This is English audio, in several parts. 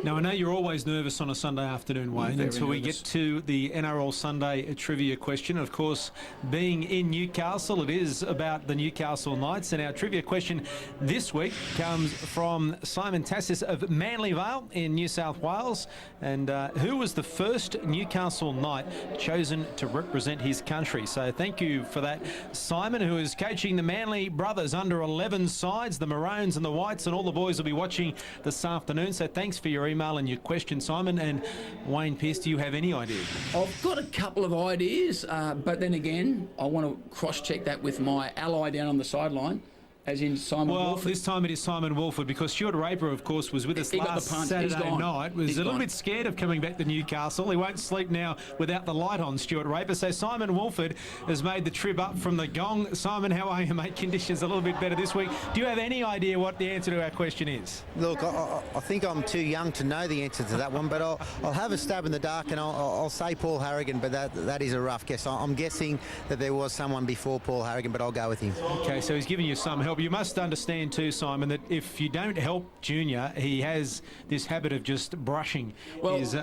Now, I know you're always nervous on a Sunday afternoon, Wayne, until we get to the NRL Sunday trivia question. Of course, being in Newcastle, it is about the Newcastle Knights. And our trivia question this week comes from Simon Tassis of Manly Vale in New South Wales. And who was the first Newcastle Knight chosen to represent his country? So thank you for that, Simon, who is coaching the Manly brothers under 11 sides, the Maroons and the Whites, and all the boys will be watching this afternoon. So thanks for your email and your question, Simon. And Wayne Pearce, do you have any idea? I've got a couple of ideas, but then again, I want to cross-check that with my ally down on the sideline, as in Simon Wolford. This time it is Simon Wolford, because Stuart Raper, of course, was with us last Saturday night. Was a little bit scared of coming back to Newcastle. He won't sleep now without the light on, Stuart Raper. So Simon Wolford has made the trip up from the Gong. Simon, how are you, mate? Conditions a little bit better this week. Do you have any idea what the answer to our question is? Look, I think I'm too young to know the answer to that one, but I'll have a stab in the dark and I'll say Paul Harragon, but that is a rough guess. I'm guessing that there was someone before Paul Harragon, but I'll go with him. Okay, so he's giving you some help. You must understand too, Simon, that if you don't help Junior, he has this habit of just brushing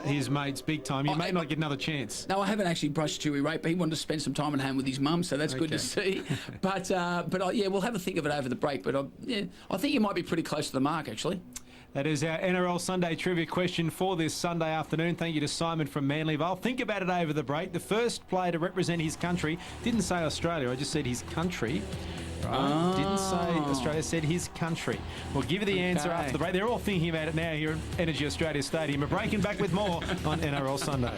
his mates big time. You may not get another chance. No, I haven't actually brushed Stewie Raper. He wanted to spend some time at home with his mum, so that's good to see. But yeah, we'll have a think of it over the break. But I think you might be pretty close to the mark, actually. That is our NRL Sunday trivia question for this Sunday afternoon. Thank you to Simon from Manly Vale. Think about it over the break. The first player to represent his country, didn't say Australia, I just said his country. Right. Didn't say Australia, said his country. We'll give you the answer after the break. They're all thinking about it now here at Energy Australia Stadium. We're breaking back with more on NRL Sunday.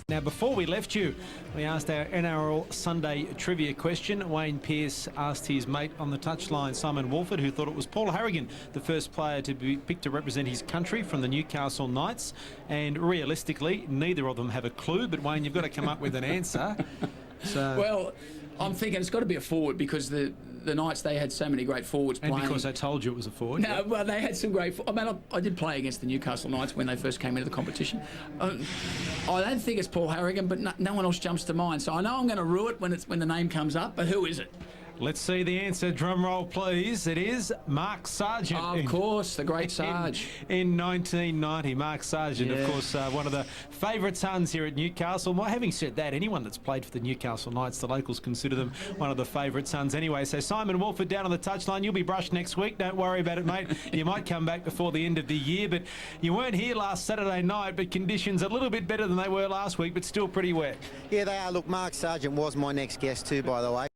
Now, before we left you, we asked our NRL Sunday trivia question. Wayne Pearce asked his mate on the touchline, Simon Wolford, who thought it was Paul Harragon, the first player to be picked to represent his country from the Newcastle Knights. And realistically, neither of them have a clue. But, Wayne, you've got to come up with an answer. So, well, I'm thinking it's got to be a forward, because the Knights, they had so many great forwards playing. And because I told you it was a forward. No, well, they had some great... I mean, I did play against the Newcastle Knights when they first came into the competition. I don't think it's Paul Harragon, but no one else jumps to mind. So I know I'm going to rue it when the name comes up, but who is it? Let's see the answer. Drum roll, please. It is Mark Sargent. Of course, the great Sarge. In 1990, Mark Sargent, of course, one of the favourite sons here at Newcastle. Well, having said that, anyone that's played for the Newcastle Knights, the locals consider them one of the favourite sons anyway. So Simon Wolford down on the touchline. You'll be brushed next week. Don't worry about it, mate. You might come back before the end of the year, but you weren't here last Saturday night, but conditions a little bit better than they were last week, but still pretty wet. Yeah, they are. Look, Mark Sargent was my next guest too, by the way.